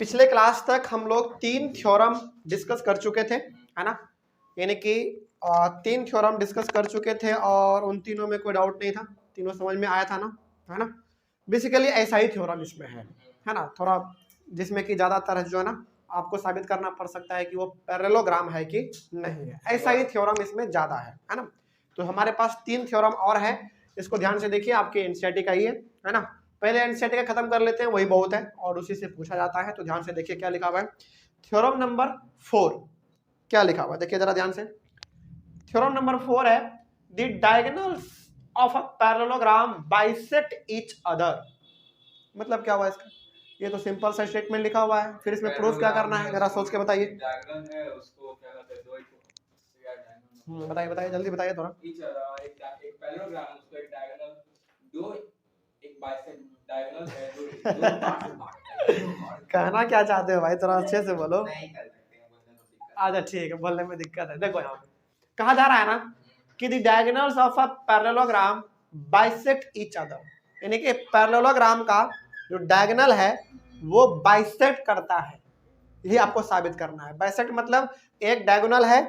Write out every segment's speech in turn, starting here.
पिछले क्लास तक हम लोग 3 थ्योरम डिस्कस कर चुके थे, है ना। यानी कि 3 थ्योरम डिस्कस कर चुके थे और उन तीनों में कोई डाउट नहीं था, तीनों समझ में आया था ना, है ना। बेसिकली ऐसा ही थ्योरम इसमें है ना, थोड़ा जिसमें कि ज़्यादातर जो है ना आपको साबित करना पड़ सकता है कि वो पैरेललोग्राम है कि नहीं है, ऐसा ही थ्योरम इसमें ज़्यादा है ना। तो हमारे पास 3 थ्योरम और है, इसको ध्यान से देखिए, आपके एनसीईआरटी का ही है ना। पहले एनसीईआरटी का खत्म कर लेते हैं, वही बहुत है और उसी से पूछा जाता है। तो ध्यान से देखिए क्या लिखा हुआ है, थ्योरम नंबर 4 क्या लिखा हुआ है, देखिए जरा ध्यान से। थ्योरम नंबर 4 है the diagonals of a parallelogram bisect each other. मतलब क्या हुआ इसका, ये तो सिंपल सा स्टेटमेंट लिखा हुआ है, फिर इसमें प्रूफ क्या करना है, जरा सोच के बताइए। डायगोनल है उसको क्या कहते हैं, दो बताइए बताइए जल्दी बताइए थोड़ा। एक पैरेललोग्राम उसको एक डायगोनल दो एक बाइसेक्ट डायगोनल है दो पार्ट से भाग कहना क्या चाहते हो भाई, थोड़ा अच्छे से बोलो। नहीं कर सकते हैं, बोलने में दिक्कत। अच्छा ठीक है, बोलने में दिक्कत है। देखो यहाँ पे कहा जा रहा है ना कि the diagonals of a parallelogram bisect each other, यानी कि पैरेललोग्राम का जो डायगोनल है वो बाइसेक्ट करता है, यही आपको साबित करना है। बाइसेक्ट मतलब एक डायगोनल है,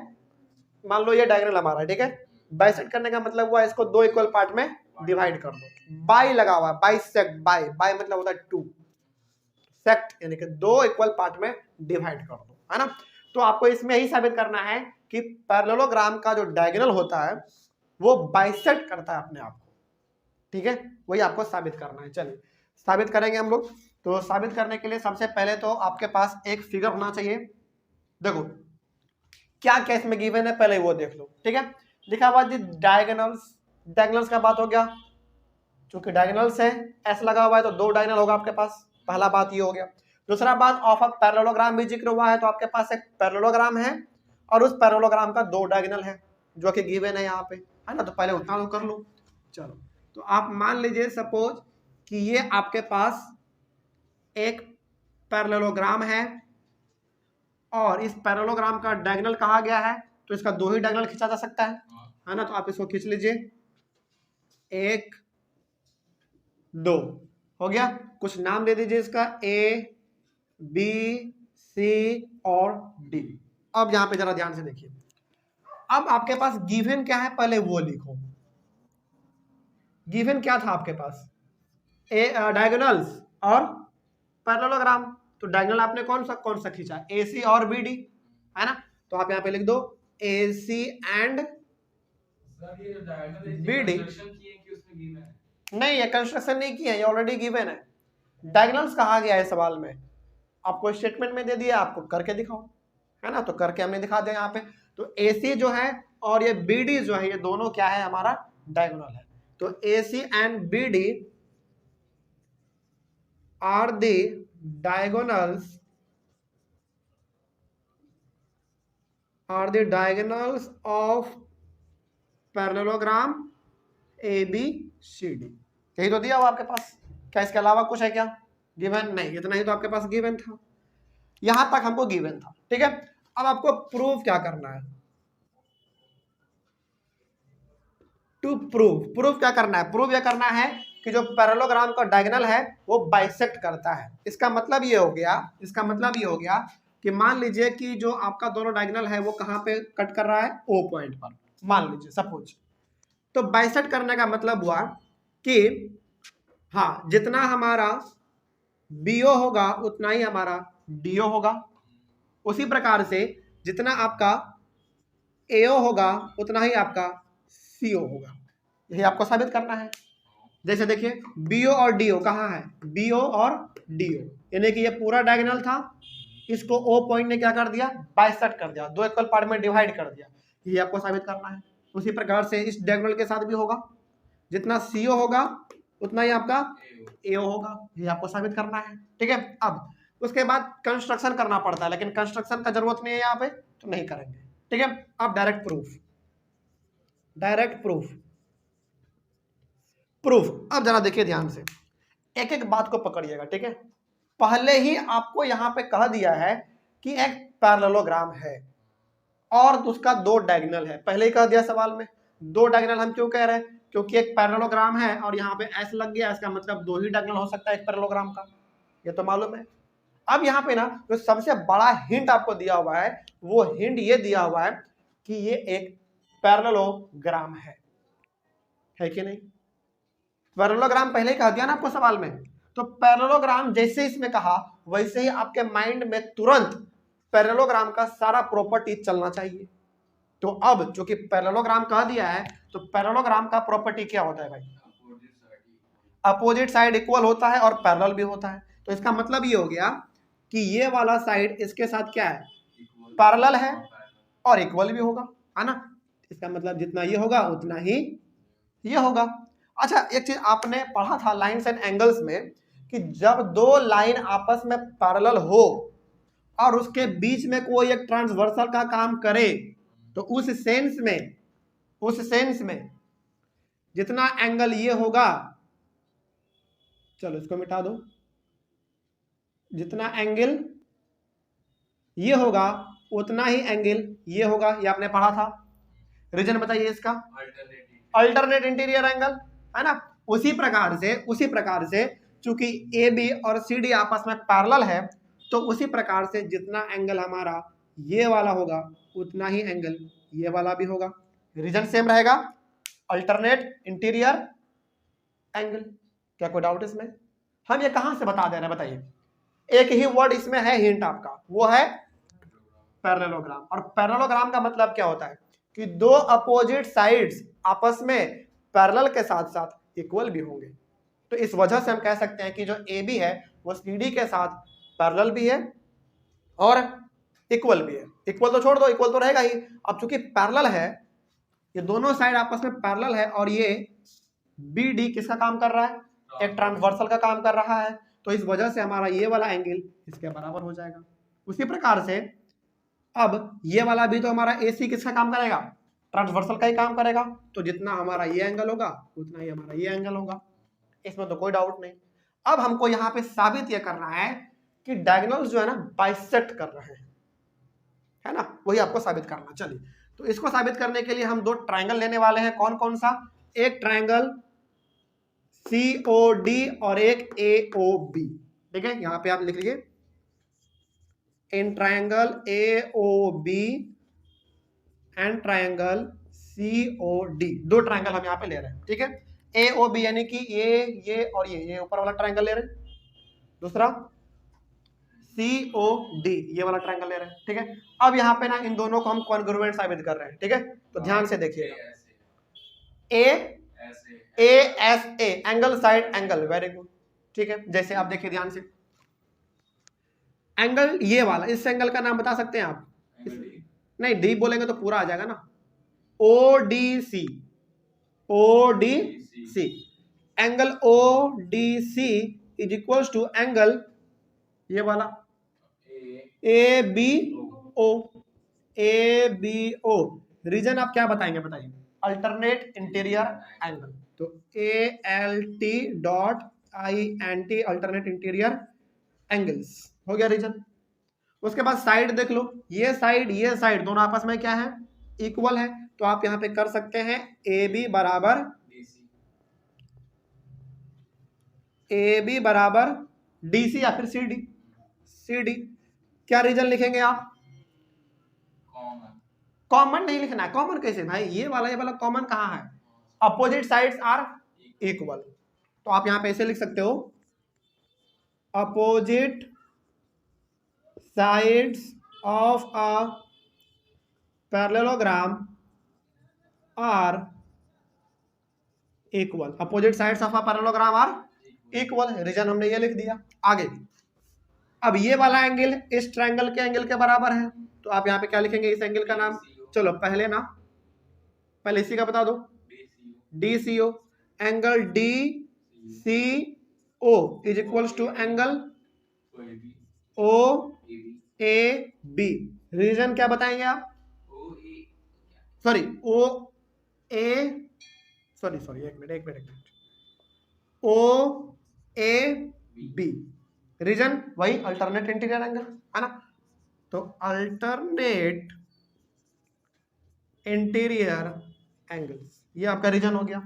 मान लो ये डायगोनल हमारा, ठीक है। बाइसेक्ट करने का मतलब हुआ इसको दो इक्वल पार्ट में डिवाइड कर दो, बाई लगा हुआ है, बाइसेक्ट, बाई बाई मतलब होता है टू, सेक्ट यानी कि दो इक्वल पार्ट में डिवाइड कर दो, है ना। तो आपको इसमें यही साबित करना है कि पैरेललोग्राम का जो डायगोनल होता है वो बाइसेक्ट करता है अपने आप को, ठीक है, वही आपको साबित करना है। चलिए साबित करेंगे हम लोग। तो साबित करने के लिए सबसे पहले तो आपके पास एक फिगर होना चाहिए। देखो क्या क्या इसमें गिवन है पहले वो देख लो, ठीक है। लिखा हुआ डायगोनल्स, डायगोनल्स का बात हो गया, चूंकि डायगोनल्स है एस लगा हुआ है तो दो डायगोनल होगा आपके पास, पहला बात ये हो गया। दूसरा बात ऑफ अ पैरेललोग्राम भी जिक्र हुआ है, तो आपके पास एक पैरेललोग्राम है और उस पैरेललोग्राम का दो डायगोनल है जो कि गिवन है यहाँ पे, है ना। तो पहले उतना तो कर लो। चलो तो आप मान लीजिए सपोज कि ये आपके पास एक पैरेललोग्राम है और इस पैरेललोग्राम का डायगोनल कहा गया है, तो इसका दो ही डायगोनल खींचा जा सकता है ना। तो आप इसको खींच लीजिए, एक दो हो गया। कुछ नाम दे दीजिए इसका, ए बी सी और डी। अब यहां पे जरा ध्यान से देखिए, अब आपके पास गिवन क्या है पहले वो लिखो। गिवन क्या था आपके पास, डायगोनल्स और पैरेललोग्राम। तो डायगोनल आपने कौन सा खींचा, ए सी और बी डी, है ना। तो आप यहाँ पे लिख दो ए सी एंड बी डी। नहीं ये कंस्ट्रक्शन नहीं किया, ये ऑलरेडी गिवन है। डायगोनल्स कहा गया है सवाल में, आपको स्टेटमेंट में दे दिया, आपको करके दिखाओ, है ना। तो करके हमने दिखा दिया यहाँ पे। तो AC जो है और ये BD जो है, ये दोनों क्या है हमारा डायगोनल है। तो AC and BD are the diagonals of parallelogram ABCD। यही तो दिया हुआ आपके पास, क्या इसके अलावा कुछ है क्या गिवन, नहीं इतना ही तो आपके पास गिवन था, यहां तक हमको गिवन था, ठीक है। अब आपको प्रूफ क्या करना है, टू प्रूफ क्या करना है, प्रूफ यह करना है कि जो पैरेललोग्राम का डायगोनल है वो बाइसेक्ट करता है। इसका मतलब ये हो गया कि मान लीजिए कि जो आपका दोनों डायगोनल है वो कहाँ पे कट कर रहा है, O पॉइंट पर, मान लीजिए सपोज। तो बाइसेक्ट करने का मतलब हुआ कि हाँ, जितना हमारा BO होगा उतना ही हमारा DO होगा, उसी प्रकार से जितना आपका AO होगा उतना ही आपका CO होगा, यही आपको साबित करना है। जैसे देखिए BO और DO कहाँ है, BO और DO, यानी कि ये पूरा डायगोनल था, इसको O पॉइंट ने क्या कर दिया, बाइसेक्ट कर दिया, दो इक्वल पार्ट में डिवाइड कर दिया, यही आपको साबित करना है। उसी प्रकार से इस डायगोनल के साथ भी होगा, जितना CO होगा उतना ही आपका AO होगा, यही आपको साबित करना है, ठीक है। अब उसके बाद कंस्ट्रक्शन करना पड़ता है, लेकिन कंस्ट्रक्शन का जरूरत नहीं है यहाँ पे, तो नहीं करेंगे, ठीक है। अब डायरेक्ट प्रूफ। अब जरा देखिए ध्यान से, एक एक बात को पकड़िएगा, ठीक है। पहले ही आपको यहाँ पे कह दिया है कि एक पैरेललोग्राम है और उसका दो डायगोनल है, पहले ही कह दिया सवाल में। दो डायगोनल हम क्यों कह रहे हैं, क्योंकि एक पैरेललोग्राम है और यहाँ पे S लग गया, इसका मतलब दो ही डायगोनल हो सकता है एक पैरेललोग्राम का, ये तो मालूम है। अब यहाँ पे ना जो सबसे बड़ा हिंट आपको दिया हुआ है वो हिंट ये दिया हुआ है कि ये एक पैरेललोग्राम है कि नहीं? पैरेललोग्राम पहले ही कह दिया ना आपको सवाल में। तो पैरेललोग्राम जैसे इसमें कहा वैसे ही आपके माइंड में तुरंत पैरेललोग्राम का सारा प्रॉपर्टी चलना चाहिए। तो अब जो कि पैरेललोग्राम कह दिया है तो पैरेललोग्राम का प्रॉपर्टी क्या होता है भाई? अपोजिट साइड इक्वल होता है और पैरेलल भी होता है। तो इसका मतलब ये हो गया कि ये वाला साइड इसके साथ क्या है? पैरेलल है और इक्वल भी होगा, है ना? इसका मतलब जितना ये होगा उतना ही ये होगा। अच्छा, एक चीज आपने पढ़ा था लाइन्स एंड एंगल्स में कि जब दो लाइन आपस में पैरेलल हो और उसके बीच में कोई एक ट्रांसवर्सल का काम करे तो उस सेंस में जितना एंगल ये होगा, चलो इसको मिटा दो, जितना एंगल ये होगा उतना ही एंगल ये होगा। ये आपने पढ़ा था। रीजन बताइए इसका? अल्टरनेट इंटीरियर एंगल, है ना? उसी प्रकार से चूंकि ए बी और सी डी आपस में पैरेलल है तो उसी प्रकार से जितना एंगल हमारा ये वाला होगा उतना ही एंगल ये वाला भी होगा। रीजन सेम रहेगा, अल्टरनेट इंटीरियर एंगल। क्या कोई डाउट इसमें? हम ये कहां से बता दे रहे हैं बताइए? एक ही वर्ड इसमें है हिंट आपका, वो है पैरेललोग्राम। और पैरेललोग्राम का मतलब क्या होता है कि दो अपोजिट साइड्स आपस में पैरेलल के साथ साथ इक्वल भी होंगे। तो इस वजह से हम कह सकते हैं कि जो ए बी है वो सी डी के साथ पैरेलल भी है और इक्वल भी है। इक्वल तो छोड़ दो, इक्वल तो रहेगा ही। अब चूंकि पैरेलल है, ये दोनों साइड आपस में पैरेलल है और ये बी डी किसका काम कर रहा है? एक ट्रांसवर्सल का काम कर रहा है। तो इस वजह से हमारा ये वाला एंगल इसके बराबर हो जाएगा। उसी प्रकार से अब ये वाला भी तो हमारा ए सी किसका काम करेगा? ट्रांसवर्सल का ही काम करेगा। तो जितना हमारा ये एंगल होगा उतना ही हमारा ये एंगल होगा। इसमें तो कोई डाउट नहीं। अब हमको यहाँ पे साबित ये करना है कि डायगोनल्स जो है ना बाइसेक्ट कर रहे हैं, है ना? वही आपको साबित करना। चलिए, तो इसको साबित करने के लिए हम दो ट्रायंगल लेने वाले हैं। कौन कौन सा? एक ट्रायंगल COD और एक AOB। ठीक है, यहां पे आप लिख लीजिए in triangle AOB and triangle COD। दो ट्रायंगल हम यहाँ पे ले रहे हैं। ठीक है, AOB यानी कि ये और ये ऊपर वाला ट्रायंगल ले रहे हैं। दूसरा COD, ये वाला ट्रायंगल ले रहे हैं। ठीक है, अब यहाँ पे ना इन दोनों को हम कॉन्ग्रुएंट साबित कर रहे हैं। ठीक है, तो ध्यान से देखिएगा। ASA angle side angle, very good. ठीक है, जैसे आप देखिए ध्यान से, एंगल ये वाला, इस एंगल का नाम बता सकते हैं आप? नहीं, डी बोलेंगे तो पूरा आ जाएगा ना। ODC, angle ODC is equal to angle ये वाला ABO। रीजन आप क्या बताएंगे बताइए? Alternate interior angle. तो ALT.INT अल्टरनेट इंटीरियर एंगल्स हो गया रीजन। उसके बाद साइड देख लो, ये साइड दोनों आपस में क्या है? इक्वल है। तो आप यहां पे कर सकते हैं AB बराबर DC या फिर CD। क्या रीजन लिखेंगे आप? कॉमन नहीं लिखना है। कॉमन कैसे भाई? ये वाला कॉमन कहाँ है? Opposite sides are equal. तो आप यहां पे ऐसे लिख सकते हो, opposite sides of a parallelogram are equal. Opposite sides of a parallelogram are equal. Reason हमने ये लिख दिया। आगे, अब ये वाला एंगल इस ट्रायंगल के एंगल के बराबर है। तो आप यहाँ पे क्या लिखेंगे इस एंगल का नाम? चलो पहले इसी का बता दो, DCO। Angle DCO is equals to angle OAB। Reason क्या बताएंगे आप? एक मिनट OAB। रीजन वही अल्टरनेट इंटीरियर एंगल, है ना? तो अल्टरनेट इंटीरियर एंगल्स, ये आपका रीजन हो गया।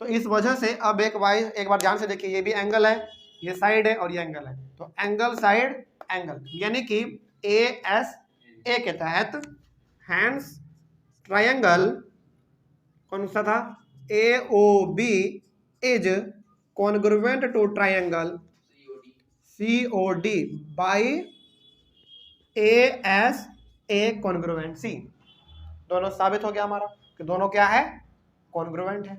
तो इस वजह से अब एक बार ध्यान से देखिए, ये भी एंगल है, ये साइड है और ये एंगल है। तो एंगल साइड एंगल, यानी कि ASA के तहत हैंस ट्रायंगल कौन सा था, AOB is congruent to triangle COD by ASA congruent C। दोनों साबित हो गया हमारा कि दोनों क्या है, कॉन्ग्रुएंट है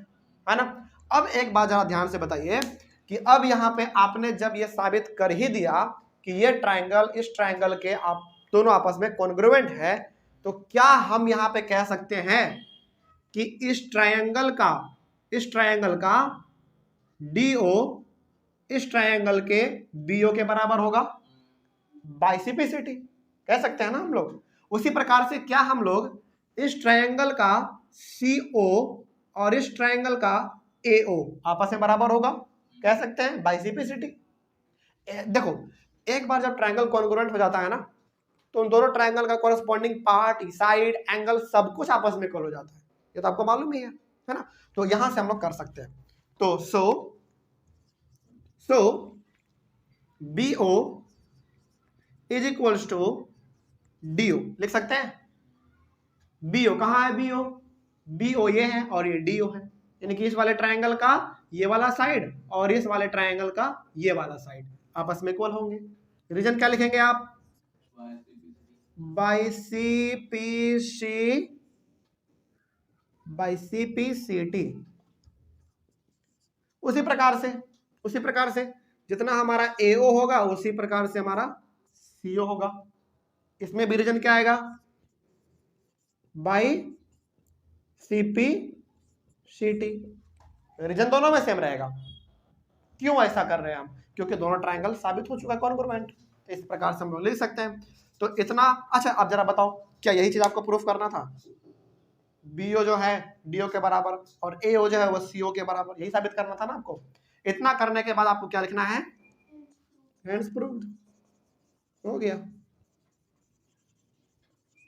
ना। अब एक बात जरा ध्यान से बताइए कि अब यहाँ पे आपने जब ये साबित कर ही दिया कि ये ट्रायंगल इस ट्रायंगल के आप दोनों आपस में कॉन्ग्रुएंट है, तो क्या हम यहाँ पे कह सकते हैं कि इस ट्रायंगल का DO इस ट्रायंगल के BO के बराबर होगा, बाइसिपिसिटी कह सकते हैं ना हम लोग। उसी प्रकार से क्या हम लोग इस ट्रायंगल का CO और इस ट्रायंगल का AO आपस में बराबर होगा, कह सकते हैं बाइसिपिसिटी। देखो एक बार जब ट्रायंगल कॉन्ग्रुएंट हो जाता है ना, तो उन दोनों ट्रायंगल का कॉरेस्पॉन्डिंग पार्ट, साइड, एंगल सब कुछ आपस में इक्वल हो जाता है, ये तो आपको मालूम ही है ना। तो यहां से हम लोग कर सकते हैं। तो so BO is equals to DO लिख सकते हैं। BO कहाँ है, BO ये है और ये DO है, यानी कि इस वाले ट्रायंगल का ये वाला साइड और इस वाले ट्रायंगल का ये वाला साइड आपस में इक्वल होंगे। रीजन क्या लिखेंगे आप, बाइसिपिसिटी। उसी प्रकार से जितना हमारा AO होगा उसी प्रकार से हमारा CO होगा। इसमें भी रीजन क्या आएगा, बाइसिपिसिटी। रीजन दोनों में सेम रहेगा। क्यों ऐसा कर रहे हैं हम, क्योंकि दोनों ट्रायंगल साबित हो चुका है कॉन्ग्रुएंट। इस प्रकार से हम लोग लिख सकते हैं। तो इतना, अच्छा अब जरा बताओ क्या यही चीज आपको प्रूफ करना था, BO जो है DO के बराबर और AO जो है वो CO के बराबर, यही साबित करना था ना आपको। इतना करने के बाद आपको क्या लिखना है, हेंस प्रूव्ड, हो गया।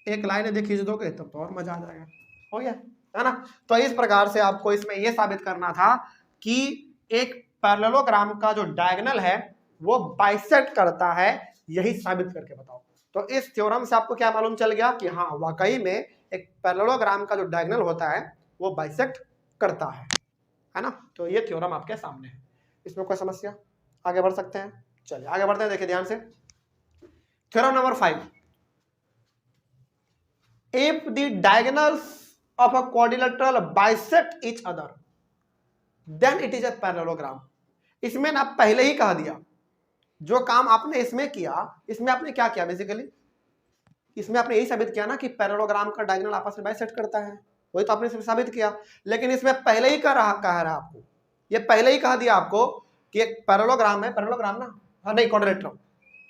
एक लाइन यदि खींच दोगे तब तो और मजा आ जाएगा, हो गया है ना। तो इस प्रकार से आपको इसमें यह साबित करना था कि एक पैरेललोग्राम का जो डायगोनल है वो बाइसेक्ट करता है, यही साबित करके बताओ। तो इस थ्योरम से आपको क्या मालूम चल गया कि हाँ वाकई में एक पैरेललोग्राम का जो डायगोनल होता है वो बाइसेक्ट करता है ना। तो ये थ्योरम आपके सामने है, इसमें कोई समस्या, आगे बढ़ सकते हैं। चलिए आगे बढ़ते हैं, देखिए ध्यान से। Theorem number 5, if the diagonals of a quadrilateral bisect each other then it is a parallelogram। इसमें ना पहले ही कह दिया, जो काम आपने इसमें किया, इसमें आपने क्या किया बेसिकली, इसमें आपने यही साबित किया ना कि पैरेललोग्राम का डायगोनल आपस में बाइसेक्ट करता है, वही तो आपने इसमें साबित किया। लेकिन इसमें पहले ही कह रहा आपको, ये पहले ही कह दिया आपको कि एक पैरेललोग्राम है, पैरेललोग्राम ना, हाँ नहीं क्वाड्रिलेटरल,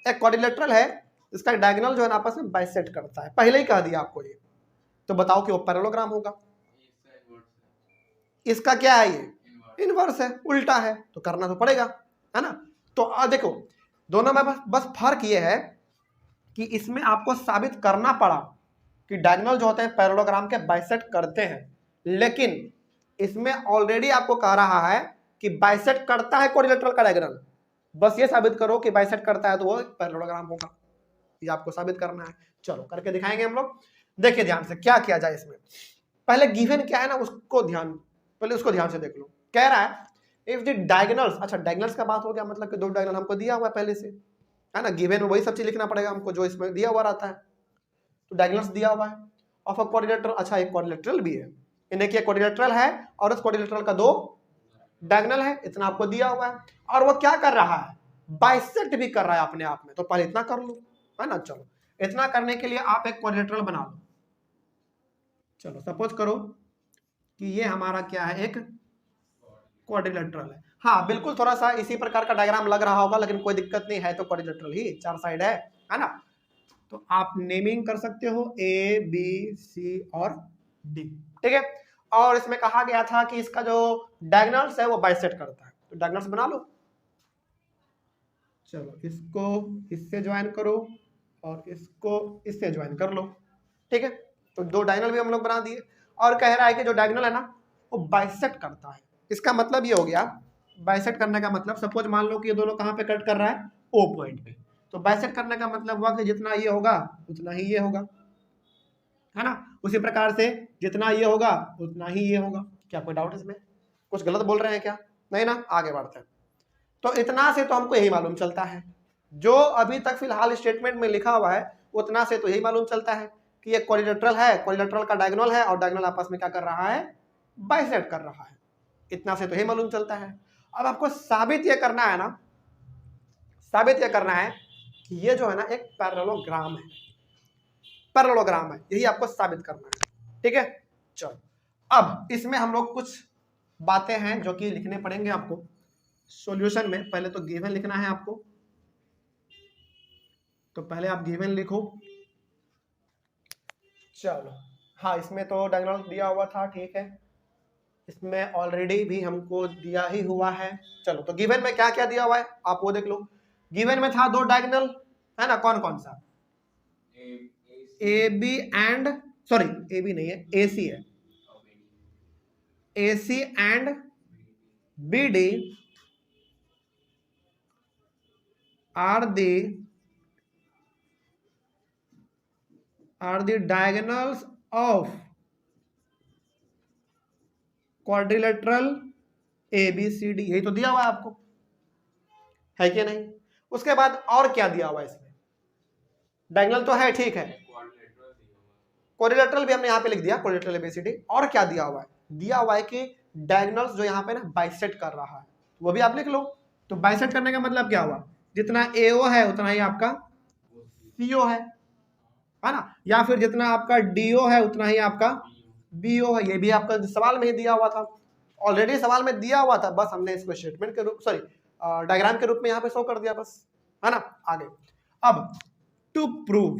एक क्वाड्रिलेटरल है, इसका डायगोनल जो है आपस में बाइसेक्ट करता है, पहले ही कह दिया आपको ये। तो बताओ कि वो पैरेललोग्राम होगा। इसका क्या है, ये इनवर्स है, उल्टा है, तो करना तो पड़ेगा, है ना। तो देखो दोनों में बस फर्क ये है कि इसमें आपको साबित करना पड़ा कि डायगोनल जो होते हैं पैरेललोग्राम के बाइसेक्ट करते हैं, लेकिन इसमें ऑलरेडी आपको कह रहा है कि बाइसेक्ट करता है क्वाड्रिलेटरल का डायगोनल, बस ये साबित करो कि बाइसेक्ट करता है तो वो पैरेललोग्राम होगा, ये आपको साबित करना है। चलो करके दिखाएंगे हम लोग। देखिए ध्यान से क्या किया जाए इसमें, पहले गिवन क्या है ना उसको ध्यान से देख लो। कह रहा है इफ द डायगोनल्स, अच्छा डायगोनल्स का बात हो गया, मतलब कि दो डायगोनल हमको दिया हुआ है पहले से, है ना, गिवन में वही सब चीज लिखना पड़ेगा हमको जो इसमें दिया हुआ रहता है। तो डायगोनल्स दिया हुआ है ऑफ अ क्वाड्रिलेटरल, अच्छा एक क्वाड्रिलेटरल भी है, इन्हें कि क्वाड्रिलेटरल है और उस क्वाड्रिलेटरल का दो डायगोनल है, इतना आपको दिया हुआ है। और वो क्या कर रहा है, बाइसेक्ट भी कर रहा है अपने आप में, तो पहले इतना कर लो, है ना। चलो इतना करने के लिए आप एक क्वाड्रिलेटरल बना लो। चलो सपोज करो कि ये हमारा क्या है, एक क्वाड्रिलेटरल है। हाँ बिल्कुल थोड़ा सा इसी प्रकार का डायग्राम लग रहा होगा, लेकिन कोई दिक्कत नहीं है, तो क्वाड्रिलेटरल ही, चार साइड है ना। तो आप नेमिंग कर सकते हो A B C और D, ठीक है। और इसमें कहा गया था कि इसका जो डायगोनल्स है वो बाइसेक्ट करता है, तो डायगोनल्स बना लो। चलो इसको इससे ज्वाइन करो और इसको इससे ज्वाइन कर लो, ठीक है। तो दो डायगोनल भी हम लोग बना दिए, और कह रहा है कि जो डायगोनल है ना वो बाइसेक्ट करता है। इसका मतलब ये हो गया, बाइसेक्ट करने का मतलब, सपोज मान लो कि ये दोनों कहाँ पे कट कर रहा है, O पॉइंट पे, तो बाइसेक्ट करने का मतलब हुआ कि जितना ये होगा उतना ही ये होगा, है ना। उसी प्रकार से जितना ये होगा उतना ही ये होगा। क्या कोई डाउट इसमें? कुछ गलत बोल रहे हैं क्या? नहीं ना, आगे बढ़ते हैं। तो इतना से तो हमको यही मालूम चलता है, जो अभी तक फिलहाल स्टेटमेंट में लिखा हुआ है उतना से तो यही मालूम चलता है कि ये क्वाड्रिलेटरल है, क्वाड्रिलेटरल का डायगोनल है और डायगोनल आपस में क्या कर रहा है, बाइसेक्ट कर रहा है। इतना से तो यही मालूम चलता है। अब आपको साबित ये करना है ना, साबित ये करना है कि ये जो है ना एक पैरेललोग्राम है, पैरेललोग्राम है, यही आपको साबित करना है। ठीक है, चलो अब इसमें हम लोग कुछ बातें हैं जो कि लिखने पड़ेंगे आपको सॉल्यूशन में। पहले तो गिवन लिखना है आपको, तो पहले आप गिवन लिखो। चलो हाँ, इसमें तो डायगोनल दिया हुआ था, ठीक है, इसमें ऑलरेडी भी हमको दिया ही हुआ है। चलो तो गिवन में क्या क्या दिया हुआ है आप वो देख लो। गिवन में था 2 डायगोनल, है ना, कौन कौन सा, A B and, sorry A B नहीं है, ए सी है, A C and B D are the diagonals of quadrilateral ABCD, यही तो दिया हुआ है आपको, है क्या नहीं। उसके बाद और क्या दिया हुआ है इसमें, डायगोनल तो है, ठीक है, क्वाड्रिलेटरल भी हमने यहाँ पे लिख दिया, क्वाड्रिलेटरल ABCD। और क्या दिया हुआ है, दिया हुआ है कि डायगोनल्स जो यहाँ पे ना बाइसेक्ट कर रहा है, वो भी आप लिख लो। तो बाइसेक्ट करने का मतलब क्या हुआ, जितना AO है उतना ही आपका CO है ना, या फिर जितना आपका DO है उतना ही आपका BO है। ये भी आपका सवाल में ही दिया हुआ था, ऑलरेडी सवाल में दिया हुआ था, बस हमने इसको स्टेटमेंट के रूप, सॉरी डायग्राम के रूप में यहाँ पे शो कर दिया बस, है ना। आगे अब टू प्रूव,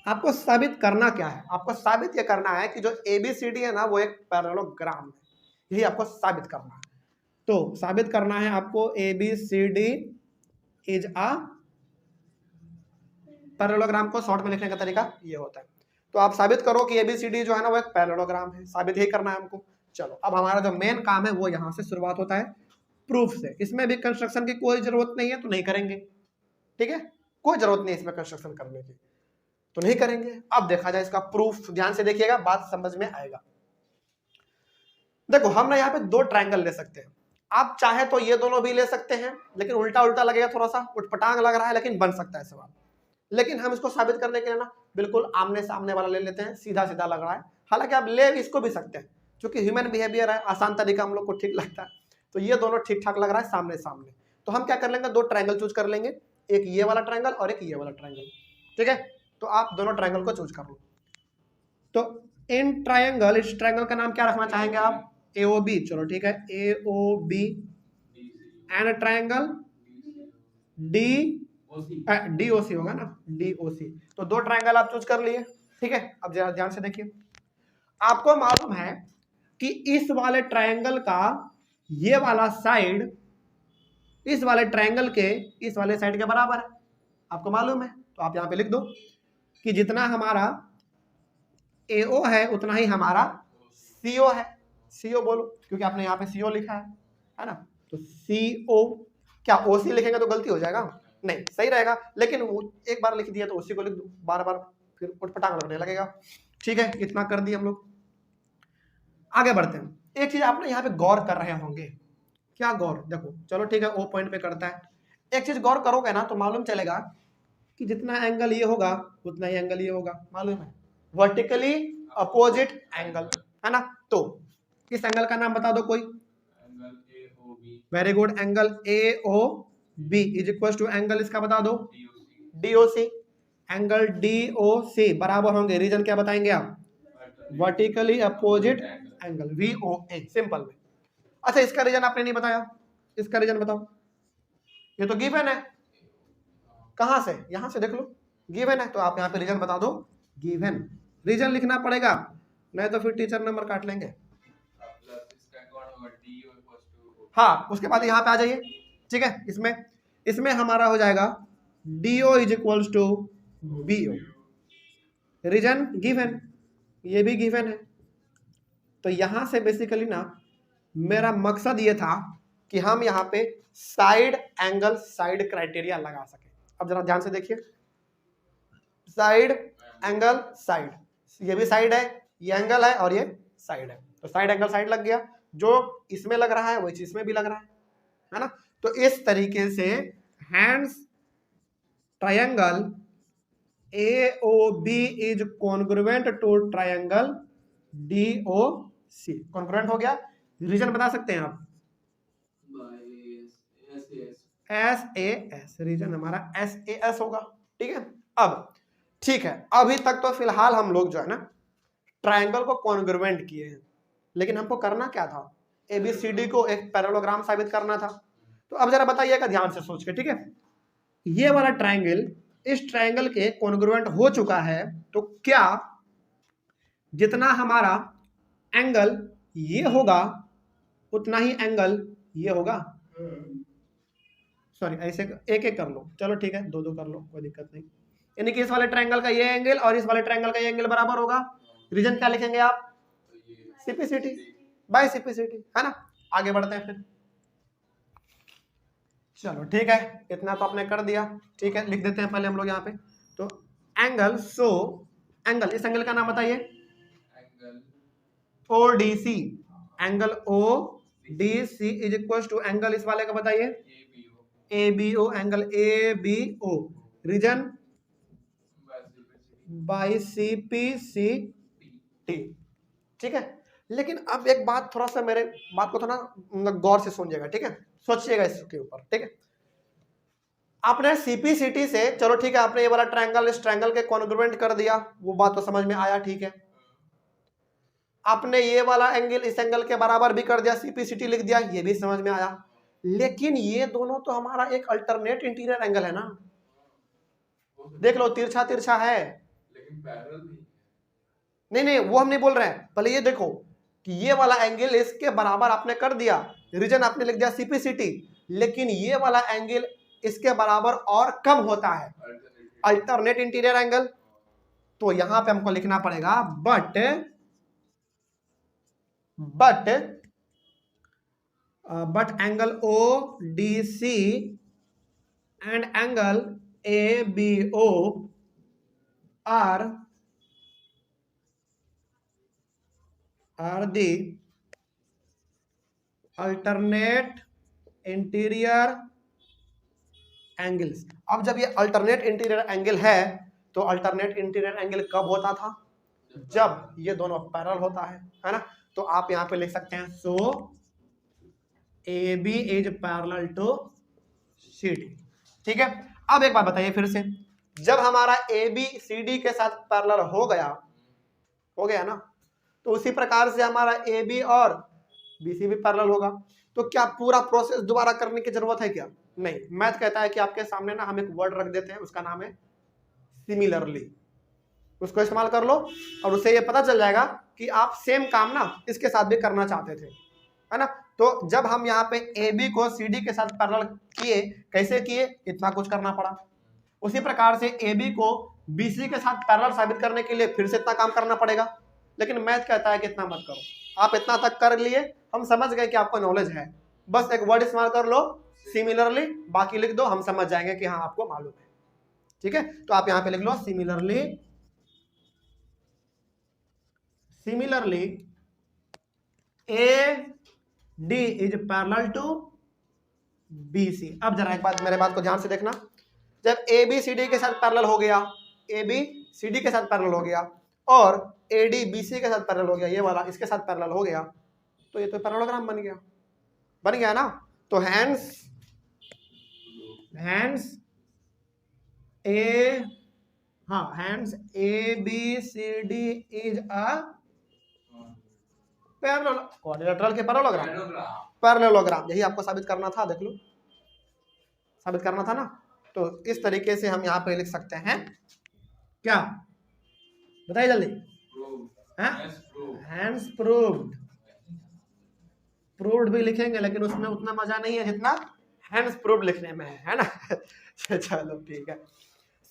आपको साबित करना क्या है, आपको साबित ये करना है कि जो ABCD है ना वो एक पैरेललोग्राम है, यही आपको साबित करना है। तो साबित करना है आपको ABCD इज अ पैरेललोग्राम, को शॉर्ट में लिखने का तरीका ये होता है। तो आप साबित करो कि ABCD जो है ना वो एक पैरेललोग्राम है, साबित ही करना है हमको। चलो अब हमारा जो मेन काम है वो यहाँ से शुरुआत होता है प्रूफ से। इसमें भी कंस्ट्रक्शन की कोई जरूरत नहीं है तो नहीं करेंगे, ठीक है, कोई जरूरत नहीं है इसमें कंस्ट्रक्शन करने की, तो नहीं करेंगे। अब देखा जाए इसका प्रूफ, ध्यान से देखिएगा, बात समझ में आएगा। देखो हम ना यहाँ पे 2 ट्रायंगल ले सकते हैं, आप चाहे तो ये दोनों भी ले सकते हैं, लेकिन उल्टा उल्टा लगेगा, थोड़ा सा उटपटांग लग रहा है, लेकिन बन सकता है सवाल। लेकिन हम इसको साबित करने के लिए ना बिल्कुल आमने सामने वाला ले लेते हैं, सीधा सीधा लग रहा है। हालांकि आप ले इसको भी सकते हैं, क्योंकि ह्यूमन बिहेवियर है, आसान तरीका हम लोग को ठीक लगता है। तो ये दोनों ठीक ठाक लग रहा है सामने सामने, तो हम क्या कर लेंगे, 2 ट्रायंगल चूज कर लेंगे, एक ये वाला ट्रायंगल और एक ये वाला ट्रायंगल, ठीक है। तो आप दोनों ट्रायंगल को चूज कर लो। तो इन ट्रायंगल, इस ट्रायंगल का नाम क्या रखना चाहेंगे आप, AOB, चलो ठीक है, AOB एंड ट्रायंगल DOC होगा ना, DOC। तो 2 ट्रायंगल आप चूज कर लिए, ठीक है। अब जरा ध्यान से देखिए, आपको मालूम है कि इस वाले ट्रायंगल का ये वाला साइड इस वाले ट्रायंगल के इस वाले साइड के बराबर है, आपको मालूम है। तो आप यहां पे लिख दो कि जितना हमारा AO है उतना ही हमारा CO है। CO बोलो, क्योंकि आपने यहाँ पे CO लिखा है ना। तो CO, क्या OC लिखेंगे तो गलती हो जाएगा, नहीं सही रहेगा, लेकिन एक बार लिख दिया तो उसी को लिख दो, बार बार फिर उटपटांग लगने लगेगा, ठीक है। इतना कर दिए हम लोग, आगे बढ़ते हैं। एक चीज आपने यहाँ पे गौर कर रहे होंगे, क्या गौर, देखो चलो ठीक है, O पॉइंट पे करता है। एक चीज गौर करोगे ना तो मालूम चलेगा कि जितना एंगल ये होगा उतना ही एंगल ये होगा, मालूम है, वर्टिकली अपोजिट एंगल, है ना। तो इस एंगल का नाम बता दो कोई, very good, angle AOB is equal to angle, इसका बता दो DOC। एंगल DOC बराबर होंगे, रीजन क्या बताएंगे आप, vertically opposite angle VOA, simple में। अच्छा इसका रीजन आपने नहीं बताया, इसका रीजन बताओ, ये तो गिवन है, कहां से, यहां से देख लो, गिवन है, तो आप यहाँ पे रीजन बता दो, गिवन, रीजन लिखना पड़ेगा, नहीं तो फिर टीचर नंबर काट लेंगे। हाँ उसके बाद यहाँ पे आ जाइए, ठीक है, इसमें हमारा हो जाएगा DO is equal to BO, reason given, ये भी गिवन है। तो यहां से बेसिकली ना मेरा मकसद ये था कि हम यहाँ पे साइड एंगल साइड क्राइटेरिया लगा सके। अब जरा ध्यान से देखिए, साइड एंगल साइड, ये भी साइड है, ये एंगल है और ये साइड है, तो साइड एंगल साइड लग गया, जो इसमें लग रहा है वही चीज इसमें भी लग रहा है ना। तो इस तरीके से hence triangle AOB is congruent to triangle DOC। Congruent हो गया, रीजन बता सकते हैं आप? SAS, रीजन हमारा SAS होगा, ठीक है। अब ठीक है, अभी तक तो फिलहाल हम लोग जो है ना ट्रायंगल को कॉन्ग्रुएंट किए हैं, लेकिन हमको करना क्या था? ABCD को एक पैरेललोग्राम साबित करना था। तो अब जरा बताइएगा ध्यान से सोच के, ठीक है, ये वाला ट्रायंगल इस ट्रायंगल के कॉन्ग्रुएंट हो चुका है, तो क्या जितना हमारा एंगल ये होगा उतना ही एंगल ये होगा? सॉरी, ऐसे एक एक कर लो, चलो ठीक है, दो दो कर लो, कोई दिक्कत नहीं। यानी कि इस वाले ट्रायंगल का ये एंगल और इस वाले ट्रायंगल का ये एंगल बराबर होगा। रीजन क्या लिखेंगे आप? CPCT बाय CPCT, है ना। आगे बढ़ते हैं फिर, चलो ठीक है, इतना तो आपने कर दिया, ठीक है, लिख देते हैं पहले हम लोग यहाँ पे। तो एंगल, सो एंगल, इस एंगल का नाम बताइए। ODC, angle ODC is equal to angle इस वाले का बताइए ABO, angle ABO, reason by CPCT, ठीक है। लेकिन अब एक बात, थोड़ा सा मेरे बात को थोड़ा गौर से सुनिएगा, ठीक है, सोचिएगा इसके ऊपर, ठीक है। आपने CPCT से, चलो ठीक है, आपने ये वाला ट्रायंगल इस ट्रायंगल के कॉन्ग्रुएंट कर दिया, वो बात तो समझ में आया, ठीक है। आपने ये वाला एंगल इस एंगल के बराबर भी कर दिया, CPCT लिख दिया, ये भी समझ में आया। लेकिन ये दोनों तो हमारा एक अल्टरनेट इंटीरियर एंगल है ना, देख लो तिरछा तिरछा है, लेकिन पैरेलल नहीं वो हम नहीं बोल रहे हैं, पहले ये देखो कि ये वाला एंगल इसके बराबर आपने कर दिया, रीजन आपने लिख दिया CPCT, लेकिन ये वाला एंगल इसके बराबर और कम होता है, अल्टरनेट इंटीरियर एंगल। तो यहां पे हमको लिखना पड़ेगा but angle ODC and angle ABO are the alternate interior angles. अब जब ये अल्टरनेट इंटीरियर एंगल है, तो अल्टरनेट इंटीरियर एंगल कब होता था? जब ये दोनों पैरेलल होता है ना। तो आप यहां पे लिख सकते हैं, so AB is parallel to CD, ठीक है। अब एक बात बताइए फिर से, जब हमारा ABCD के साथ पैरेलल हो गया ना, तो उसी प्रकार से हमारा AB और BC भी पैरेलल होगा। तो क्या पूरा प्रोसेस दोबारा करने की जरूरत है क्या? नहीं, मैथ कहता है कि आपके सामने ना हम एक वर्ड रख देते हैं, उसका नाम है सिमिलरली, उसको इस्तेमाल कर लो और उससे ये पता चल जाएगा कि आप सेम काम ना इसके साथ भी करना चाहते थे, है ना। तो जब हम यहाँ पे AB को CD के साथ पैरेलल किए, कैसे किए? इतना कुछ करना पड़ा। उसी प्रकार से AB को BC के साथ पैरेलल साबित करने के लिए फिर से इतना काम करना पड़ेगा, लेकिन मैथ कहता है कि इतना मत करो। आप इतना तक कर लिए, हम समझ गए कि आपको नॉलेज है, बस एक वर्ड इस्तेमाल कर लो सिमिलरली, बाकी लिख दो, हम समझ जाएंगे कि हाँ आपको मालूम है, ठीक है। तो आप यहाँ पे लिख लो similarly AD is parallel to BC। अब जरा एक बात, मेरे बात को ध्यान से देखना, जब ABCD के साथ पैरेलल हो गया, ABCD के साथ पैरेलल हो गया और AD BC के साथ पैरेलल हो गया, ये वाला इसके साथ पैरेलल हो गया, तो ये तो पैरेललोग्राम बन गया ना। तो hence ABCD is a parallel quadrilateral के पैरेललोग्राम, यही आपको साबित करना था, देख लो साबित करना था ना। तो इस तरीके से हम यहाँ पे लिख सकते हैं, क्या बताइए जल्दी? हैंस प्रूव्ड भी लिखेंगे, लेकिन उसमें उतना मजा नहीं है जितना हैंस प्रूव्ड लिखने में है ना। चलो ठीक है,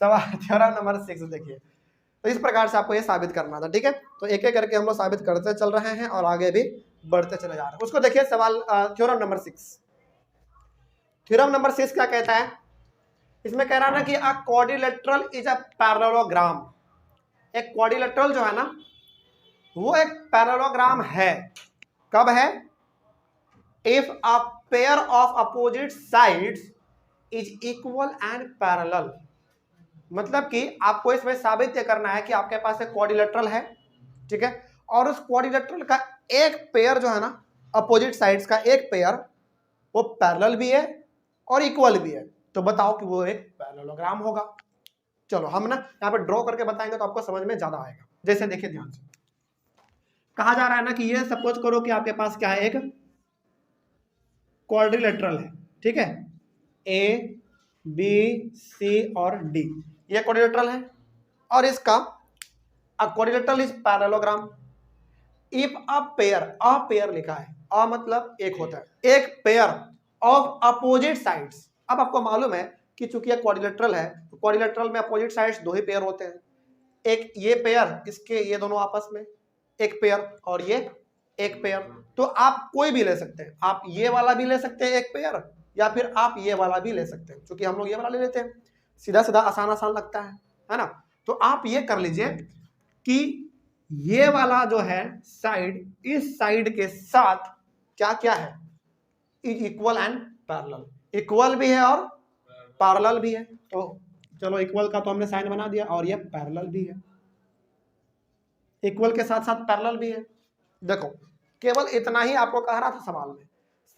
सवाल थ्योरम नंबर 6 देखिए। तो इस प्रकार से आपको ये साबित करना था, ठीक है। तो एक एक करके हम लोग साबित करते चल रहे हैं और आगे भी बढ़ते चले जा रहे हैं। उसको देखिए, सवाल थ्योरम नंबर 6, थ्योरम नंबर 6 क्या कहता है, इसमें कह रहा है ना कि अ क्वाड्रिलेटरल इज अ पैरेललोग्राम। एक क्वाड्रिलेटरल जो है ना वो एक पैरेललोग्राम है। कब है? If a pair of opposite sides is equal and parallel. मतलब कि आपको इसमें साबित करना है कि आपके पास एक क्वाड्रिलेटरल है, ठीक है, और उस क्वाड्रिलेटरल का एक पेयर जो है ना, अपोजिट साइड्स का एक पेयर वो पैरेलल भी है और इक्वल भी है, तो बताओ कि वो एक पैरेललोग्राम होगा। चलो हम ना यहाँ पे ड्रॉ करके बताएंगे तो आपको समझ में ज्यादा आएगा। जैसे देखिए ध्यान से, कहा जा रहा है ना कि ये सपोज करो कि आपके पास क्या है, एक क्वाड्रिलेटरल है, ठीक है, ए बी सी और डी, ये क्वाड्रिलेटरल है और इसका quadrilateral is parallelogram. If a pair लिखा है, अ मतलब एक होता है, एक पेयर ऑफ अपोजिट साइड्स। अब आपको मालूम है कि चूंकि ये क्वाड्रिलेटरल है तो क्वाड्रिलेटरल में अपोजिट साइड्स दो ही पेयर होते हैं, एक ये पेयर, इसके ये दोनों आपस में एक पेयर और ये एक पेयर। तो आप कोई भी ले सकते हैं, आप ये वाला भी ले सकते हैं एक पेयर, या फिर आप ये वाला भी ले सकते हैं, क्योंकि हम लोग ये वाला ले लेते हैं, सीधा सीधा आसान आसान लगता है ना। तो आप ये कर लीजिए कि ये वाला जो है साइड, इस साइड के साथ क्या क्या है, इक्वल एंड पैरेलल। इक्वल भी है और पैरेलल भी है, तो चलो इक्वल का तो हमने साइन बना दिया, और ये पैरेलल भी है, इक्वल के साथ साथ पैरेलल भी है। देखो केवल इतना ही आपको कह रहा था सवाल में।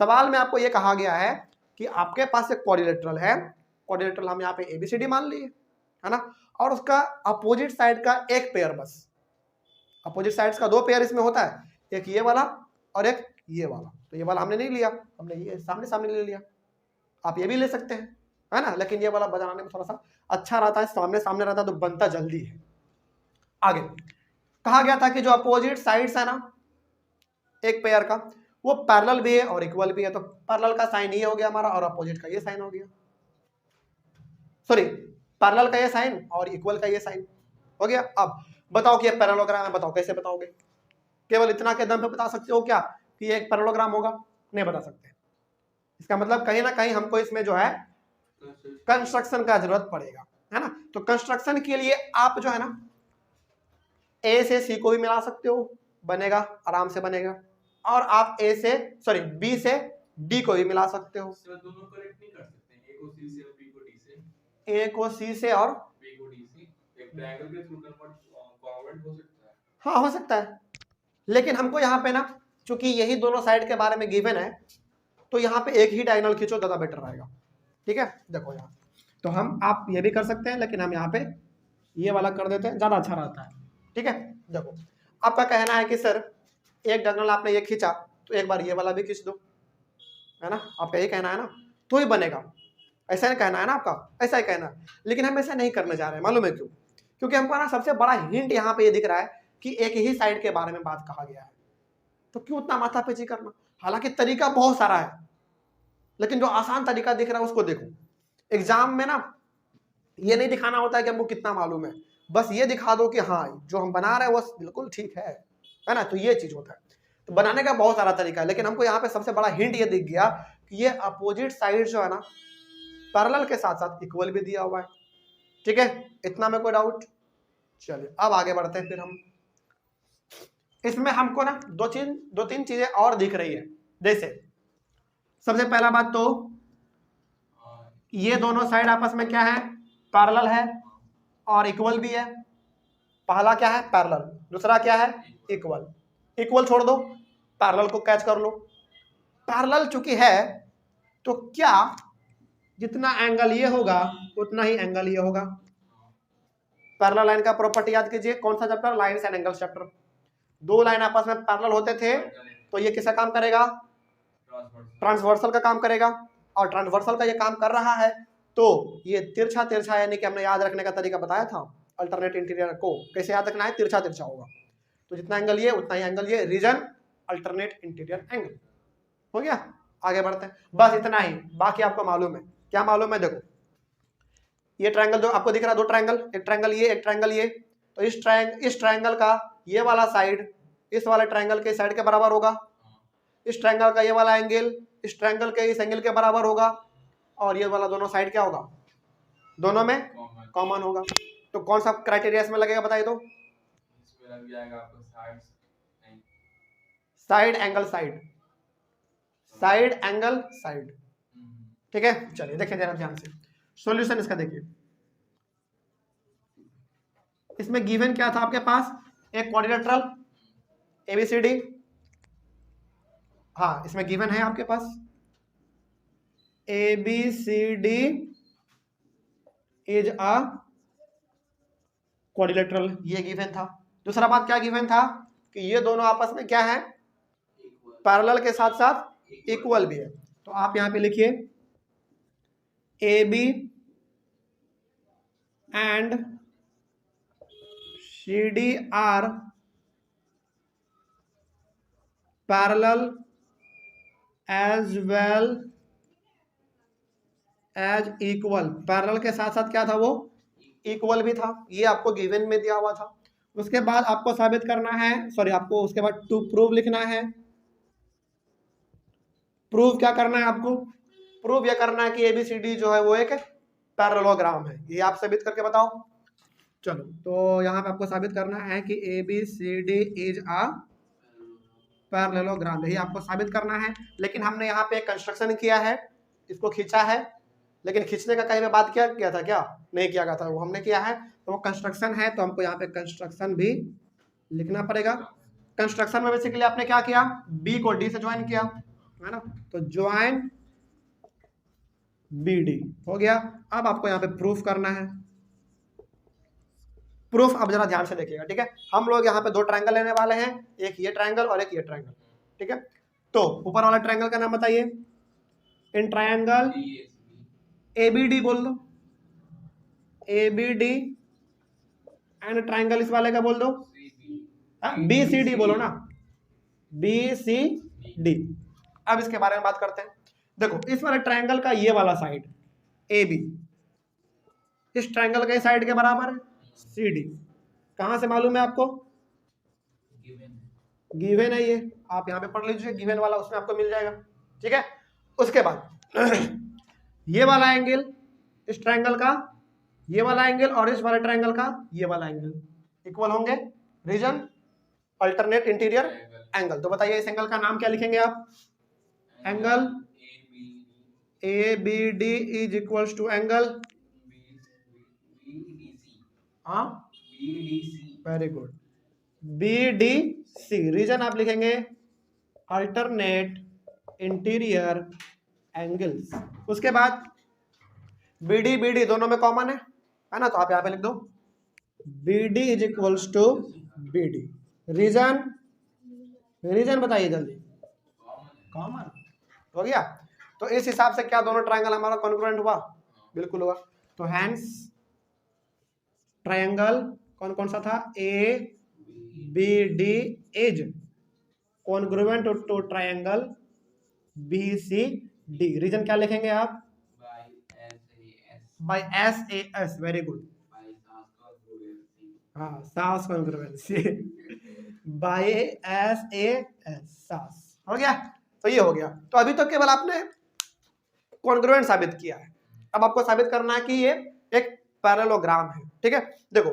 सवाल में आपको ये कहा गया है कि आपके पास एक क्वाड्रिलेटरल है, क्वाड्रिलेटरल हम यहाँ पे एबीसीडी मान लिए, है ना, और उसका अपोजिट साइड का एक पेयर, बस अपोजिट साइड्स का दो पेयर इसमें होता है, एक ये वाला और एक ये वाला। तो ये वाला हमने नहीं लिया, हमने ये सामने सामने ले लिया। आप ये भी ले सकते हैं, है ना, लेकिन ये वाला बनाने में थोड़ा सा अच्छा रहता है, सामने सामने रहता है तो बनता जल्दी है। आगे कहा गया था कि जो अपोजिट साइड्स है ना एक पेयर का, वो पैरेलल भी है और इक्वल भी है। तो पैरेलल का साइन ये हो गया हमारा और अपोजिट का ये साइन हो गया, सॉरी पैरेलल का ये साइन और इक्वल का ये साइन हो गया। अब बताओ कि ये पैरेललोग्राम है, बताओ कैसे बताओगे? केवल इतना के दम पे बता सकते हो क्या कि ये एक पैरेललोग्राम होगा? नहीं बता सकते। इसका मतलब कहीं ना कहीं हमको इसमें जो है कंस्ट्रक्शन का जरूरत पड़ेगा, है ना। तो कंस्ट्रक्शन के लिए आप जो है ना ए से सी को भी मिला सकते हो, बनेगा, आराम से बनेगा। और आप ए से सॉरी बी से डी को भी मिला सकते हो। सर दोनों करेक्ट नहीं कर सकते, ए को सी से और बी को डी से, ए को सी से और बी को डी से, एक ट्रायंगल के थ्रू कन्वर्ट हो सकता है। हाँ हो सकता है, लेकिन हमको यहाँ पे ना चूंकि यही दोनों साइड के बारे में गिवन है, तो यहाँ पे एक ही डायगोनल खींचो, ज्यादा बेटर रहेगा, ठीक है। देखो यहाँ तो हम आप ये भी कर सकते हैं, लेकिन हम यहाँ पे ये वाला कर देते हैं, ज्यादा अच्छा रहता है, ठीक है। देखो आपका कहना है कि सर एक डायगोनल आपने ये खींचा तो एक बार ये वाला भी खींच दो, है ना, आपका ये कहना है ना, तो ही बनेगा। ऐसा ही कहना है ना आपका, ऐसा ही कहना है, लेकिन हम ऐसा नहीं करने जा रहे हैं। मालूम है क्यों? क्योंकि हमको ना सबसे बड़ा हिंट यहाँ पे ये दिख रहा है कि एक ही साइड के बारे में बात कहा गया है, तो क्यों उतना माथापेची करना? हालांकि तरीका बहुत सारा है, लेकिन जो आसान तरीका दिख रहा है उसको देखो। एग्जाम में ना ये नहीं दिखाना होता है कि हमको कितना मालूम है, बस ये दिखा दो कि हाँ जो हम बना रहे हैं वो बिल्कुल ठीक है ना, तो ये चीज होता है। तो बनाने का बहुत सारा तरीका है, लेकिन हमको यहाँ पे सबसे बड़ा हिंट ये दिख गया कि ये अपोजिट साइड जो है ना पैरेलल के साथ साथ इक्वल भी दिया हुआ है, ठीक है। इतना में कोई डाउट? चलिए अब आगे बढ़ते हैं। फिर हम इसमें हमको ना दो तीन चीजें और दिख रही है। जैसे सबसे पहला बात तो ये दोनों साइड आपस में क्या है, पैरेलल है और इक्वल भी है। पहला क्या है, पैरेलल, दूसरा क्या है, इक्वल। इक्वल छोड़ दो, पैरेलल को कैच कर लो। पैरेलल चूंकि है तो क्या जितना एंगल ये होगा उतना ही एंगल ये होगा। पैरेलल लाइन का प्रॉपर्टी याद कीजिए, कौन सा chapter, lines and angles chapter. दो लाइन आपस में पैरेलल होते थे तो ये किसका काम करेगा, ट्रांसवर्सल का काम करेगा। और ट्रांसवर्सल का ये काम कर रहा है तो ये तिरछा तिरछा, यानी कि हमने याद रखने का तरीका बताया था अल्टरनेट इंटीरियर को कैसे याद रखना है, तिरछा तिरछा होगा। तो जितना एंगल ये उतना ही एंगल ये, रीजन अल्टरनेट इंटीरियर एंगल। हो गया, आगे बढ़ते हैं। बस इतना ही, बाकी आपको मालूम है। क्या मालूम है? देखो ये ट्रायंगल जो आपको दिख रहा है, दो ट्रायंगल, एक ट्रायंगल ये एक ट्रायंगल ये, तो इस ट्रायंगल का ये वाला साइड इस वाले ट्रायंगल के साइड के बराबर होगा। इस ट्रायंगल का ये वाला एंगल इस ट्रायंगल के इस एंगल के बराबर होगा। और ये वाला दोनों साइड क्या होगा, दोनों में कॉमन कॉमन होगा। तो कौन सा क्राइटेरिया इसमें लगेगा बताइए तो? इसमें लग जाएगा आपको side angle side, side angle side, ठीक है। चलिए देखिए जरा ध्यान से सॉल्यूशन इसका देखिए। इसमें गिवन क्या था आपके पास, एक क्वाड्रिलेटरल एबीसीडी, हाँ इसमें गिवन है आपके पास एबीसीडी इज अ क्वाड्रिलेटरल, ये गिवन था। दूसरा बात क्या गिवन था कि ये दोनों आपस में क्या है, पैरेलल के साथ साथ इक्वल भी है। तो आप यहां पे लिखिए A B and C D are parallel as well as equal, parallel के साथ साथ क्या था वो, इक्वल भी था। ये आपको गिवन में दिया हुआ था। उसके बाद आपको साबित करना है, सॉरी आपको उसके बाद टू प्रूव लिखना है। प्रूव क्या करना है आपको, प्रूव यह करना है कि एबीसीडी जो है वो एक पैरेललोग्राम है। ये आप साबित करके बताओ। चलो तो यहाँ पे आपको साबित करना है कि एबीसीडी इज अ पैरेललोग्राम, यही आपको साबित करना है। लेकिन हमने यहाँ पे एक कंस्ट्रक्शन किया है, इसको खींचा है, लेकिन खींचने का कहीं में बात किया था क्या, नहीं किया गया था, वो हमने किया है। तो वो कंस्ट्रक्शन है, तो हमको यहाँ पे कंस्ट्रक्शन भी लिखना पड़ेगा। कंस्ट्रक्शन में बेसिकली आपने क्या किया, बी को डी से ज्वाइन किया है ना, तो ज्वाइन बी डी हो गया। अब आपको यहाँ पे प्रूफ करना है। प्रूफ अब जरा ध्यान से देखिएगा, ठीक है। हम लोग यहाँ पे दो ट्रायंगल लेने वाले हैं, एक ये ट्रायंगल और एक ये ट्रायंगल, ठीक है। तो ऊपर वाला ट्रायंगल का नाम बताइए, इन ट्रायंगल एबीडी बोल दो, एबीडी, एंड ट्रायंगल इस वाले का बोल दो बी सी डी, बोलो ना बी सी डी। अब इसके बारे में बात करते हैं। देखो इस वाले ट्रायंगल का ये वाला साइड ए बी इस ट्रायंगल के साइड के बराबर है सी डी। कहां से मालूम है आपको, गिवन है, ये आप यहाँ पे पढ़ लीजिए, गिवन वाला उसमें आपको मिल जाएगा, ठीक है। उसके बाद ये वाला एंगल इस ट्रायंगल का, ये वाला एंगल और इस वाले ट्रायंगल का ये वाला एंगल इक्वल होंगे, रीजन अल्टरनेट इंटीरियर एंगल। तो बताइए इस एंगल का नाम क्या लिखेंगे आप, angle A B D is equals to angle, हाँ very good, B D C. Reason आप लिखेंगे अल्टरनेट इंटीरियर एंगल्स। उसके बाद बी डी दोनों में कॉमन है ना, तो आप यहाँ पे लिख दो B D is equals to B D. Reason, reason बताइए जल्दी, कॉमन हो गया। तो इस हिसाब से क्या दोनों ट्रायंगल हमारा कॉन्ग्रुएंट हुआ, बिल्कुल हुआ। तो हैंस ट्रायंगल कौन कौन सा था, A B D is congruent to triangle B C D. Reason क्या लिखेंगे आप, by S A S, very good, हाँ SAS congruency by S A S, SAS हो गया। तो ये हो गया। तो अभी तो केवल आपने कॉन्ग्रुएंट साबित किया है, अब आपको साबित करना है कि ये एक पैरेललोग्राम है, ठीक है। देखो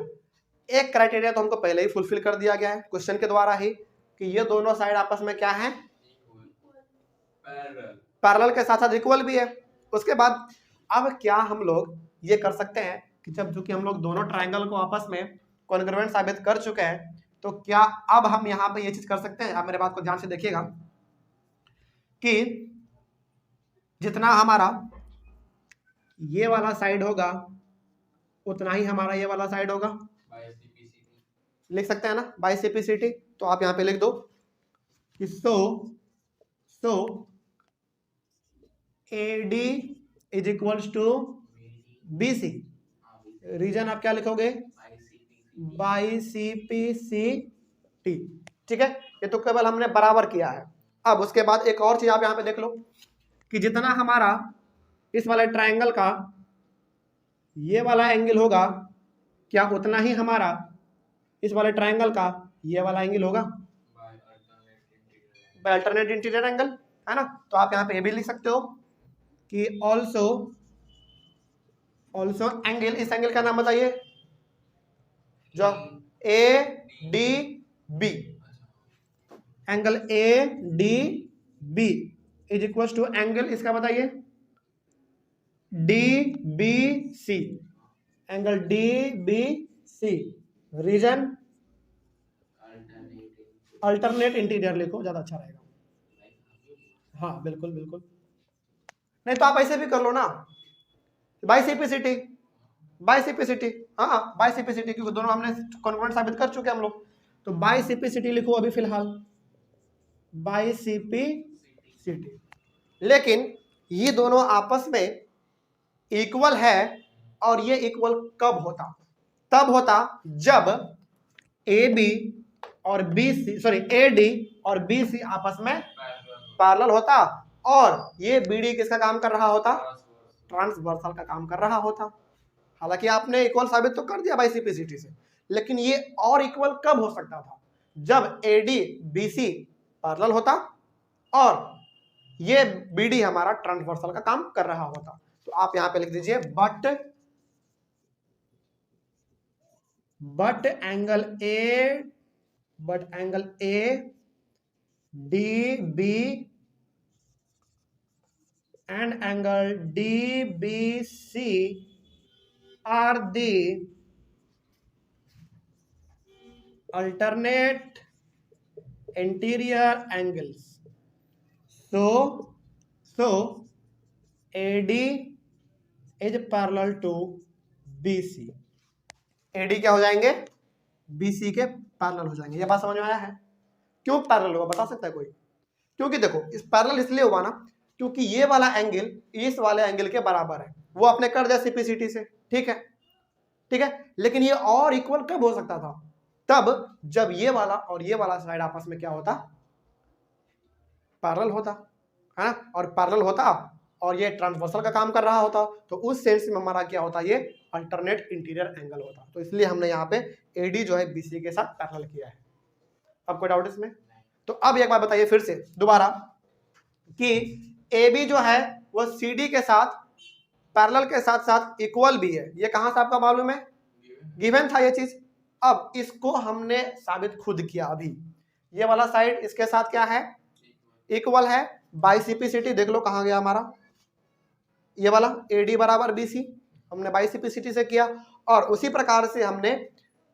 एक क्राइटेरिया तो हमको पहले ही फुलफिल कर दिया गया है क्वेश्चन के द्वारा ही, कि ये दोनों साइड आपस में क्या है, पैरेलल के साथ साथ इक्वल भी है। उसके बाद अब क्या हम लोग ये कर सकते हैं कि जब चूंकि हम लोग दोनों ट्रायंगल को आपस में कॉन्ग्रुएंट साबित कर चुके हैं, तो क्या अब हम यहाँ पे ये चीज कर सकते हैं, आप मेरे बात को ध्यान से देखिएगा, कि जितना हमारा ये वाला साइड होगा उतना ही हमारा ये वाला साइड होगा, लिख सकते हैं ना, बाई सीपीसीटी। तो आप यहाँ पे लिख दो कि so AD is equals to BC। Reason आप क्या लिखोगे, बाई CPCT, ठीक है। ये तो केवल हमने बराबर किया है। अब उसके बाद एक और चीज आप यहाँ पे देख लो कि जितना हमारा इस वाले ट्रायंगल का ये वाला एंगल होगा, क्या उतना ही हमारा इस वाले ट्रायंगल का ये वाला एंगल होगा, बाय अल्टरनेट इंटीरियर एंगल, है ना। तो आप यहाँ पे ये भी लिख सकते हो कि ऑल्सो एंगल, इस एंगल का नाम बताइए जो A D B, angle A D B is equal to angle, इसका बताइए D B C, angle D B C, reason alternate interior लिखो, ज्यादा अच्छा रहेगा। हाँ बिल्कुल बिल्कुल, नहीं तो आप ऐसे भी कर लो ना, बाइसिपिसिटी, बाइसिपिसिटी, हाँ बाइसिपिसिटी, क्योंकि दोनों हमने कॉन्ग्रुएंट साबित कर चुके हैं हम लोग, तो बाइसिपिसिटी लिखो अभी फिलहाल, बाइसिपिसिटी। लेकिन ये दोनों आपस में इक्वल है, और ये इक्वल कब होता? तब होता जब ए बी और B C, sorry A D और बी सी आपस में पैरेलल होता, और ये बी डी किसका काम कर रहा होता? ट्रांसवर्सल का काम कर रहा होता। हालांकि आपने इक्वल साबित तो कर दिया बाइसिपिसिटी से, लेकिन ये और इक्वल कब हो सकता था? जब A D B C parallel होता और ये बी डी हमारा ट्रांसवर्सल का काम कर रहा होता। तो आप यहां पे लिख दीजिए but angle A D B and angle D B C are the alternate interior angles, so AD is parallel to BC, AD क्या हो जाएंगे? BC के पैरेलल हो जाएंगे। ये बात समझ में आया है? क्यों पैरेलल हुआ बता सकता है कोई? क्योंकि देखो इस पैरेलल इसलिए हुआ ना, क्योंकि ये वाला एंगल इस वाले एंगल के बराबर है, वो आपने कर दिया सिपिसिटी से, ठीक है, ठीक है। लेकिन ये और इक्वल कब हो सकता था? तब जब ये वाला और ये वाला साइड आपस में क्या होता? पैरेलल होता है ना, और पैरेलल होता और ये ट्रांसवर्सल का काम कर रहा होता, तो उस सेंस में हमारा क्या होता? ये अल्टरनेट इंटीरियर एंगल होता। तो इसलिए हमने यहाँ पे एडी जो है बीसी के साथ पैरेलल किया है। अब कोई डाउट इसमें? तो अब एक बार बताइए फिर से दोबारा कि ए बी जो है वो सी डी के साथ पैरेलल के साथ साथ इक्वल भी है। ये कहाँ से आपका मालूम है? गिवन था ये चीज। अब इसको हमने साबित खुद किया अभी। ये वाला साइड इसके साथ क्या है? इक्वल है। बाइसिपिसिटी देख लो कहाँ गया हमारा, ये वाला AD बराबर BC हमने बाइसिपिसिटी से किया, और उसी प्रकार से हमने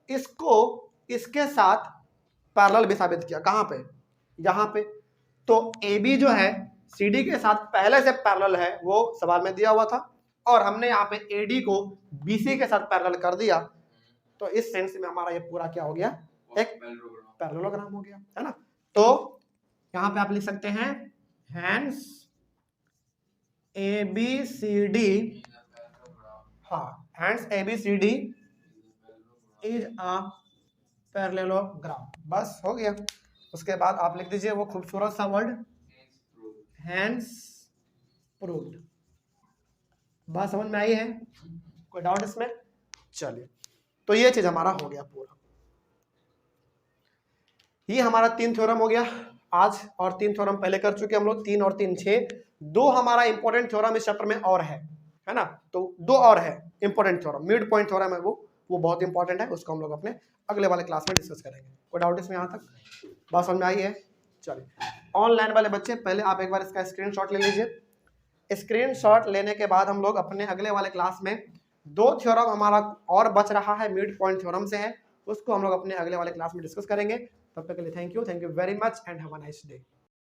इसको इसके साथ पैरेलल भी साबित किया। कहाँ पे? यहाँ पे। तो AB जो है CD के साथ पहले से पैरेलल है, वो सवाल में दिया हुआ था, और हमने यहाँ पे AD को BC के साथ पैरेलल कर दिया। तो इस सेंस में हमारा ये पूरा क्या हो गया? एक पैरेललोग्राम हो गया, है ना। तो यहाँ पे आप लिख सकते हैं hence ABCD, हाँ hence ABCD is a parallelogram। बस हो गया। उसके बाद आप लिख दीजिए वो खूबसूरत सा वर्ड hence proved। बात समझ में आई है? कोई डाउट इसमें? चलिए, तो ये चीज हमारा हो गया पूरा। ये हमारा 3 थ्योरम हो गया आज, और 3 थ्योरम पहले कर चुके हम लोग, 3 और 3 6। 2 हमारा इंपॉर्टेंट थ्योरम इस चैप्टर में और है ना। तो 2 और है important theorem, mid point theorem है वो बहुत इंपॉर्टेंट है, उसको हम लोग अपने अगले वाले क्लास में डिस्कस करेंगे। कोई डाउट इसमें यहाँ तक? बात समझ में आई है? चलिए, ऑनलाइन वाले बच्चे पहले आप एक बार इसका स्क्रीनशॉट ले लीजिए। स्क्रीनशॉट लेने के बाद हम लोग अपने अगले वाले क्लास में 2 थ्योरम हमारा और बच रहा है, मिड पॉइंट थ्योरम से है, उसको हम लोग अपने अगले वाले क्लास में डिस्कस करेंगे। तब तक के लिए thank you very much and have a nice day.